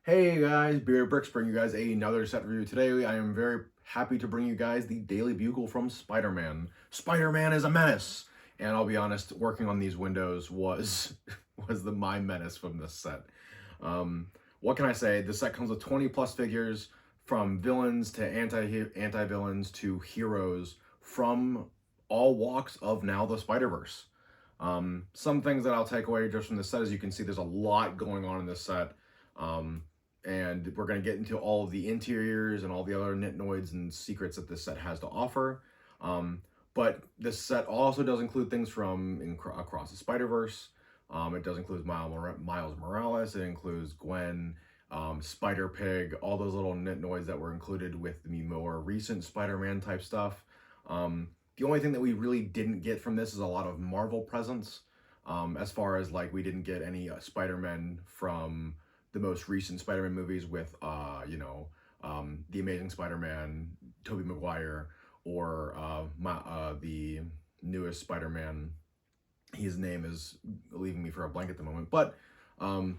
Hey guys, Beard Bricks bring you guys another set review. Today I am very happy to bring you guys the Daily Bugle from Spider-Man. Spider-Man is a menace! And I'll be honest, working on these windows was my menace from this set. What can I say? This set comes with 20 plus figures from villains to anti-villains to heroes from all walks of now the Spider-Verse. Some things that I'll take away just from this set, as you can see, there's a lot going on in this set. And we're going to get into all of the interiors and all the other nitnoids and secrets that this set has to offer. But this set also does include things from across the Spider-Verse. It does include Miles Morales. It includes Gwen, Spider-Pig, all those little nitnoids that were included with the more recent Spider-Man type stuff. The only thing that we really didn't get from this is a lot of Marvel presence. As far as like we didn't get any Spider-Man from the most recent Spider-Man movies with, The Amazing Spider-Man, Tobey Maguire, or the newest Spider-Man. His name is leaving me for a blank at the moment. But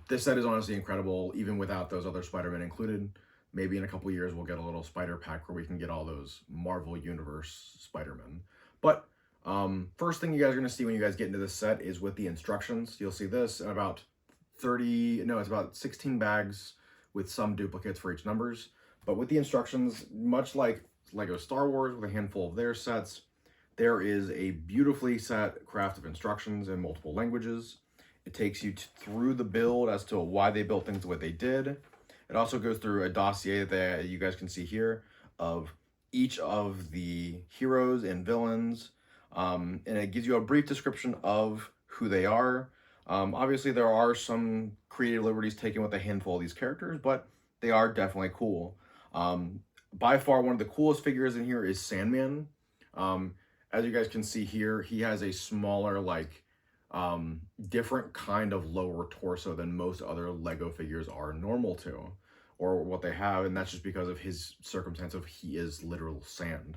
this set is honestly incredible, even without those other Spider-Man included. Maybe in a couple years we'll get a little spider pack where we can get all those Marvel Universe Spider-Man. But first thing you guys are going to see when you guys get into this set is with the instructions. You'll see this in about it's about 16 bags with some duplicates for each numbers. But with the instructions, much like Lego Star Wars with a handful of their sets, there is a beautifully set craft of instructions in multiple languages. It takes you through the build as to why they built things the way they did. It also goes through a dossier that you guys can see here of each of the heroes and villains. And it gives you a brief description of who they are. Obviously, there are some creative liberties taken with a handful of these characters, but they are definitely cool. By far, one of the coolest figures in here is Sandman. As you guys can see here, he has a smaller, different kind of lower torso than most other Lego figures are normal to, or what they have, and that's just because of his circumstance of he is literal sand.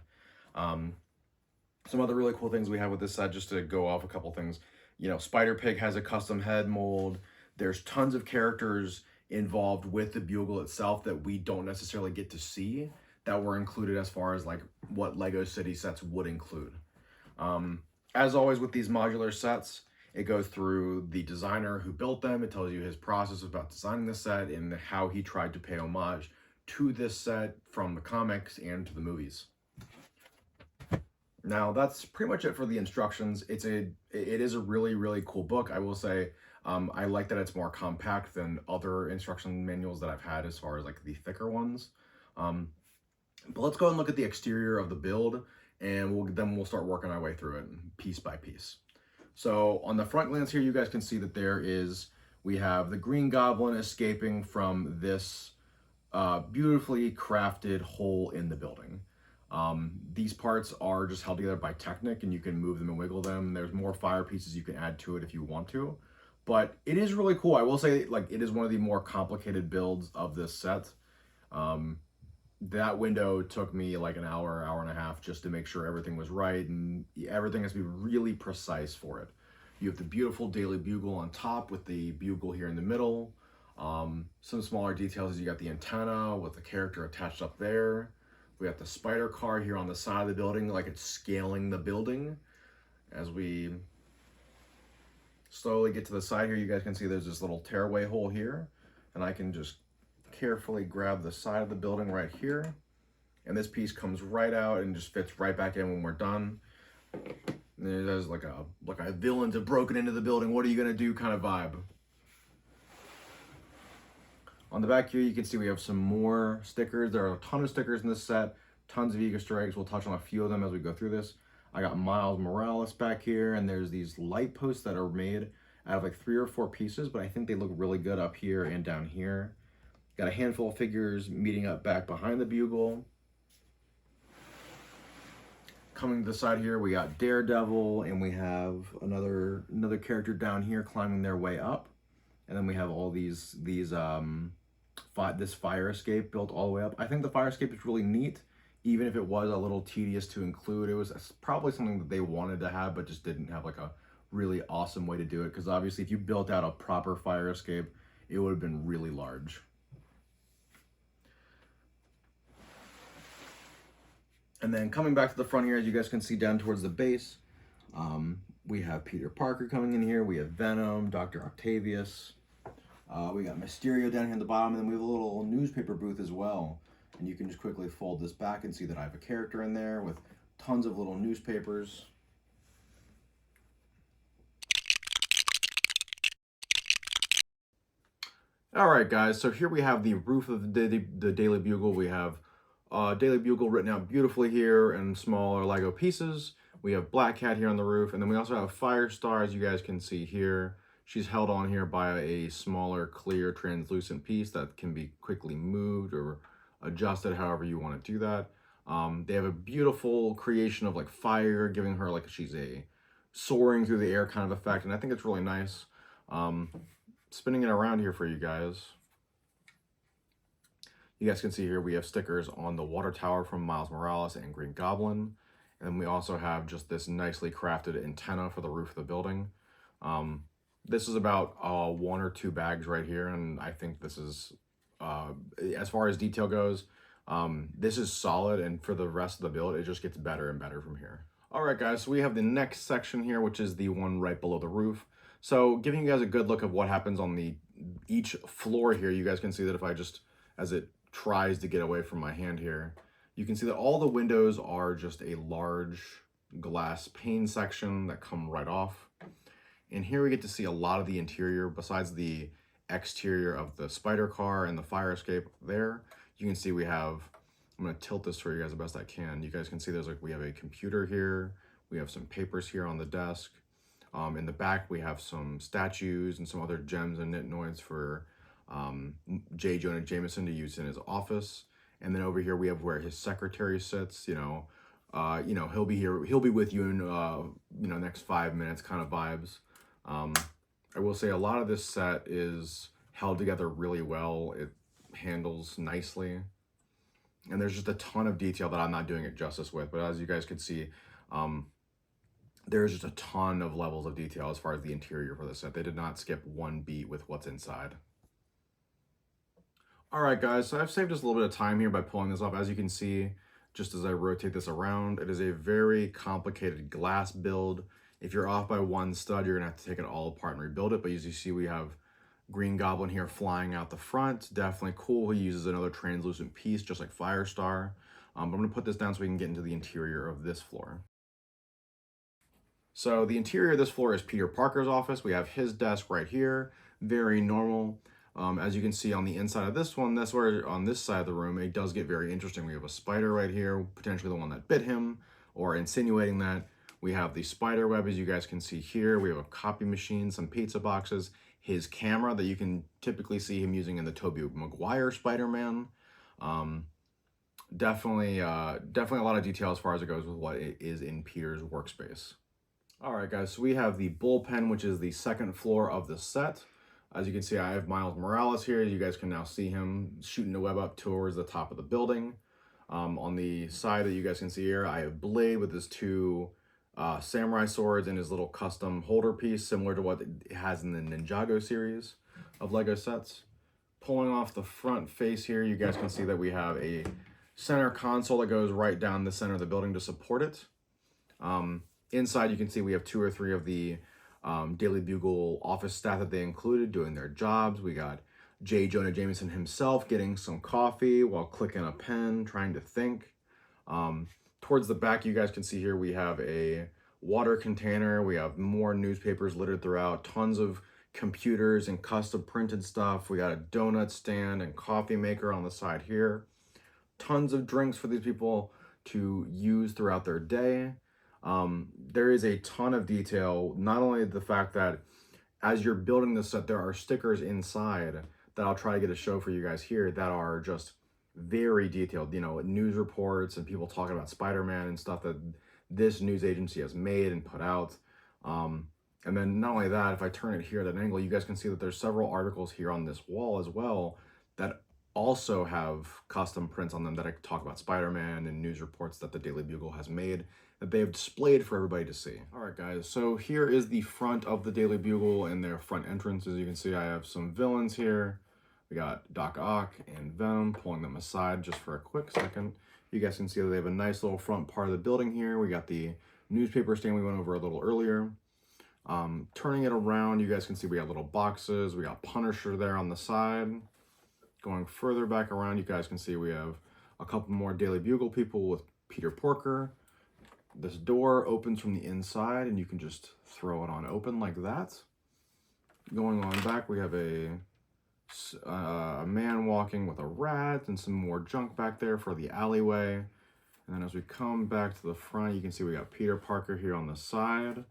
Some other really cool things we have with this set, just to go off a couple things. Spider-Pig has a custom head mold. There's tons of characters involved with the Bugle itself that we don't necessarily get to see that were included as far as like what Lego City sets would include. As always with these modular sets, it goes through the designer who built them. It tells you his process about designing the set and how he tried to pay homage to this set from the comics and to the movies. Now, that's pretty much it for the instructions. It is a really, really cool book. I will say I like that it's more compact than other instruction manuals that I've had as far as like the thicker ones. But let's go and look at the exterior of the build, and then we'll start working our way through it piece by piece. So on the front glance here, you guys can see that we have the Green Goblin escaping from this beautifully crafted hole in the building. These parts are just held together by Technic, and you can move them and wiggle them. There's more fire pieces you can add to it if you want to, but it is really cool. I will say, it is one of the more complicated builds of this set. That window took me like an hour and a half just to make sure everything was right, and everything has to be really precise for it. You have the beautiful Daily Bugle on top with the Bugle here in the middle. Some smaller details is you got the antenna with the character attached up there. We got the spider car here on the side of the building, like it's scaling the building. As we slowly get to the side here, you guys can see there's this little tearaway hole here, and I can just carefully grab the side of the building right here, and this piece comes right out and just fits right back in when we're done. And there's like a villains have broken into the building, what are you gonna do kind of vibe. On the back here, you can see we have some more stickers. There are a ton of stickers in this set, tons of Easter eggs. We'll touch on a few of them as we go through this. I got Miles Morales back here, and there's these light posts that are made out of like 3 or 4 pieces, but I think they look really good up here and down here. Got a handful of figures meeting up back behind the Bugle. Coming to the side here, we got Daredevil, and we have another character down here climbing their way up. And then we have all this fire escape built all the way up. I think the fire escape is really neat, even if it was a little tedious to include. It was probably something that they wanted to have, but just didn't have like a really awesome way to do it. Because obviously if you built out a proper fire escape, it would have been really large. And then coming back to the front here, as you guys can see down towards the base, we have Peter Parker coming in here. We have Venom, Dr. Octavius. We got Mysterio down here at the bottom, and then we have a little newspaper booth as well. And you can just quickly fold this back and see that I have a character in there with tons of little newspapers. All right, guys, so here we have the roof of the Daily Bugle. We have Daily Bugle written out beautifully here in smaller Lego pieces. We have Black Cat here on the roof, and then we also have Firestar, as you guys can see here. She's held on here by a smaller, clear, translucent piece that can be quickly moved or adjusted however you want to do that. They have a beautiful creation of like fire, giving her like she's a soaring through the air kind of effect, and I think it's really nice. Spinning it around here for you guys. You guys can see here we have stickers on the water tower from Miles Morales and Green Goblin. And then we also have just this nicely crafted antenna for the roof of the building. This is about 1 or 2 bags right here, and I think this is, as far as detail goes, this is solid, and for the rest of the build, it just gets better and better from here. All right, guys, so we have the next section here, which is the one right below the roof. So giving you guys a good look of what happens on each floor here, you guys can see that if I just, as it tries to get away from my hand here, you can see that all the windows are just a large glass pane section that come right off. And here we get to see a lot of the interior besides the exterior of the spider car and the fire escape there. You can see we have, I'm gonna tilt this for you guys the best I can. You guys can see there's like, we have a computer here. We have some papers here on the desk. In the back, we have some statues and some other gems and nitnoids for J. Jonah Jameson to use in his office. And then over here, we have where his secretary sits. He'll be here. He'll be with you in next 5 minutes kind of vibes. I will say a lot of this set is held together really well. It handles nicely. And there's just a ton of detail that I'm not doing it justice with. But as you guys can see, there's just a ton of levels of detail as far as the interior for this set. They did not skip one beat with what's inside. All right, guys, so I've saved us a little bit of time here by pulling this off. As you can see, just as I rotate this around, it is a very complicated glass build. If you're off by one stud, you're gonna have to take it all apart and rebuild it. But as you see, we have Green Goblin here flying out the front. Definitely cool. He uses another translucent piece, just like Firestar. But I'm gonna put this down so we can get into the interior of this floor. So the interior of this floor is Peter Parker's office. We have his desk right here, very normal. As you can see on the inside of this one, that's where on this side of the room, it does get very interesting. We have a spider right here, potentially the one that bit him, or insinuating that. We have the spider web, as you guys can see here. We have a copy machine, some pizza boxes, his camera that you can typically see him using in the Tobey Maguire Spider-Man. Definitely a lot of detail as far as it goes with what it is in Peter's workspace. All right, guys, so we have the bullpen, which is the second floor of the set. As you can see, I have Miles Morales here. You guys can now see him shooting the web up towards the top of the building. On the side that you guys can see here, I have Blade with his 2 samurai swords and his little custom holder piece, similar to what it has in the Ninjago series of Lego sets. Pulling off the front face here, you guys can see that we have a center console that goes right down the center of the building to support it. Inside, you can see we have 2 or 3 of the Daily Bugle office staff that they included doing their jobs. We got J. Jonah Jameson himself getting some coffee while clicking a pen, trying to think. Towards the back, you guys can see here, we have a water container. We have more newspapers littered throughout, tons of computers and custom printed stuff. We got a donut stand and coffee maker on the side here. Tons of drinks for these people to use throughout their day. There is a ton of detail, not only the fact that as you're building this set, there are stickers inside that I'll try to get a show for you guys here that are just very detailed, news reports and people talking about Spider-Man and stuff that this news agency has made and put out. And then not only that, if I turn it here at an angle, you guys can see that there's several articles here on this wall as well that also have custom prints on them that I talk about Spider-Man and news reports that the Daily Bugle has made that they have displayed for everybody to see. All right, guys, so here is the front of the Daily Bugle and their front entrance. As you can see, I have some villains here. We got Doc Ock and Venom, pulling them aside just for a quick second. You guys can see that they have a nice little front part of the building here. We got the newspaper stand we went over a little earlier. Turning it around, you guys can see we got little boxes. We got Punisher there on the side. Going further back around, you guys can see we have a couple more Daily Bugle people with Peter Porker. This door opens from the inside, and you can just throw it on open like that. Going on back, we have a man walking with a rat and some more junk back there for the alleyway. And then as we come back to the front, you can see we got Peter Parker here on the side.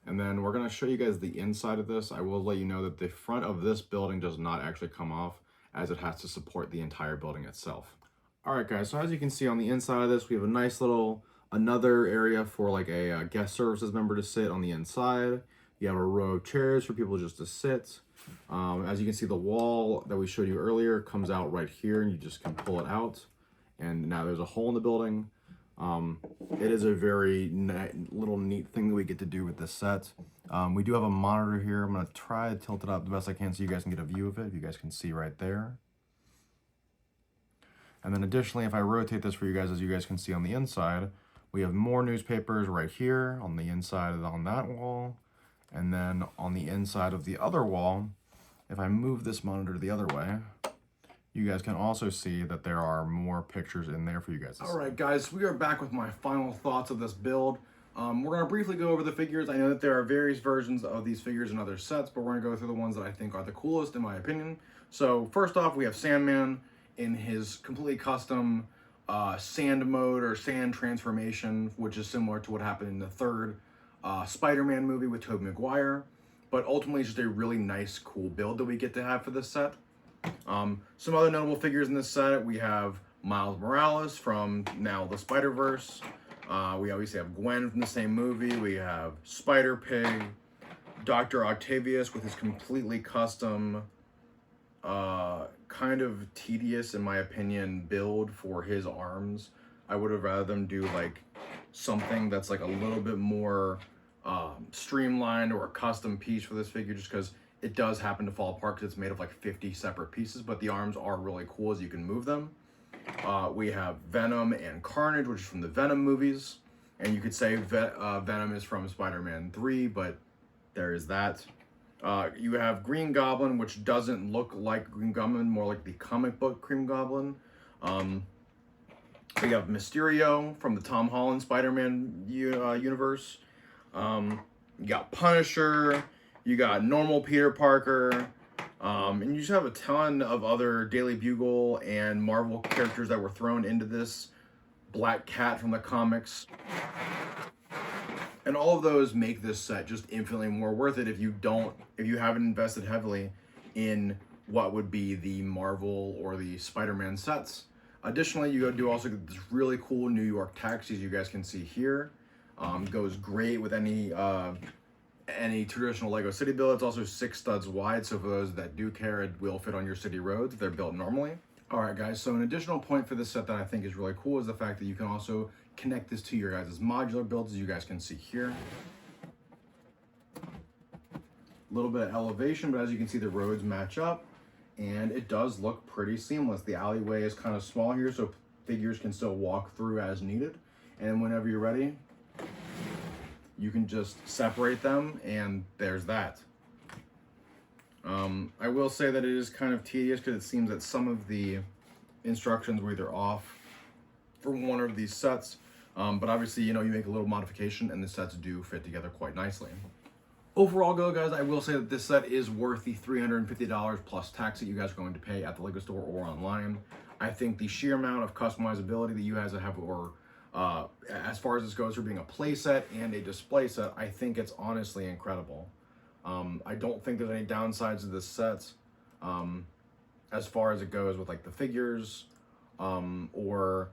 And then we're going to show you guys the inside of this. I will let you know that the front of this building does not actually come off, as it has to support the entire building itself. All right, guys, so as you can see on the inside of this, we have a nice little, another area for like a guest services member to sit on the inside. You have a row of chairs for people just to sit. As you can see, the wall that we showed you earlier comes out right here, and you just can pull it out. And now there's a hole in the building. It is a very neat thing that we get to do with this set. We do have a monitor here. I'm going to try to tilt it up the best I can so you guys can get a view of it. You guys can see right there. And then additionally, if I rotate this for you guys, as you guys can see on the inside, we have more newspapers right here on the inside on that wall. And then on the inside of the other wall, if I move this monitor the other way, you guys can also see that there are more pictures in there for you guys to see. All right, guys, we are back with my final thoughts of this build. We're going to briefly go over the figures. I know that there are various versions of these figures in other sets, but we're going to go through the ones that I think are the coolest, in my opinion. So first off, we have Sandman in his completely custom sand mode or sand transformation, which is similar to what happened in the third Spider-Man movie with Tobey Maguire. But ultimately, it's just a really nice, cool build that we get to have for this set. Some other notable figures in this set, we have Miles Morales from now the Spider-Verse. We obviously have Gwen from the same movie. We have Spider-Pig, Dr. Octavius with his completely custom, kind of tedious, in my opinion, build for his arms. I would have rather them do like something that's like a little bit more streamlined or a custom piece for this figure, just because it does happen to fall apart because it's made of like 50 separate pieces, but the arms are really cool as you can move them. We have Venom and Carnage, which is from the Venom movies. And you could say Venom is from Spider-Man 3, but there is that. You have Green Goblin, which doesn't look like Green Goblin, more like the comic book Green Goblin. We have Mysterio from the Tom Holland Spider-Man universe. You got Punisher. You got normal Peter Parker. And you just have a ton of other Daily Bugle and Marvel characters that were thrown into this. Black Cat from the comics. And all of those make this set just infinitely more worth it if you haven't invested heavily in what would be the Marvel or the Spider-Man sets. Additionally, you do also get this really cool New York taxis you guys can see here. Goes great with any traditional Lego city build. It's also 6 studs wide, so for those that do care, it will fit on your city roads if they're built normally. All right, guys, so an additional point for this set that I think is really cool is the fact that you can also connect this to your guys' modular builds, as you guys can see here. A little bit of elevation, but as you can see, the roads match up, and it does look pretty seamless. The alleyway is kind of small here, so figures can still walk through as needed. And whenever you're ready, you can just separate them, and there's that. I will say that it is kind of tedious because it seems that some of the instructions were either off for one of these sets, but obviously, you make a little modification and the sets do fit together quite nicely. Overall, guys, I will say that this set is worth the $350 plus tax that you guys are going to pay at the Lego store or online. I think the sheer amount of customizability that you guys have, or as far as this goes for being a play set and a display set, I think it's honestly incredible. I don't think there's any downsides to this set as far as it goes with like the figures or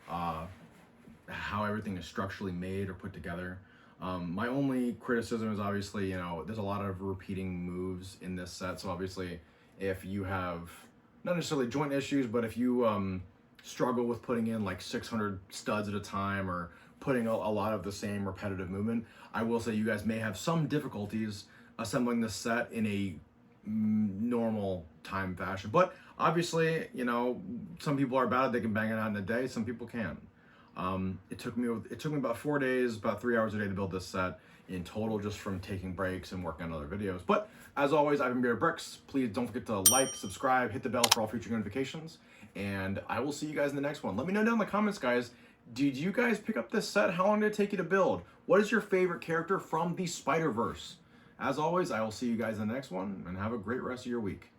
how everything is structurally made or put together. My only criticism is obviously, there's a lot of repeating moves in this set. So obviously if you have not necessarily joint issues, but if you struggle with putting in like 600 studs at a time or putting a lot of the same repetitive movement, I will say you guys may have some difficulties assembling this set in a normal time fashion. But Obviously, you know, some people are bad, they can bang it out in a day, some people can't. It took me about 4 days, about 3 hours a day to build this set in total, just from taking breaks and working on other videos. But as always, I've been Bearded Bricks. Please don't forget to like, subscribe, hit the bell for all future notifications, and I will see you guys in the next one. Let me know down in the comments, guys. Did you guys pick up this set? How long did it take you to build? What is your favorite character from the Spider-Verse? As always, I will see you guys in the next one, and have a great rest of your week.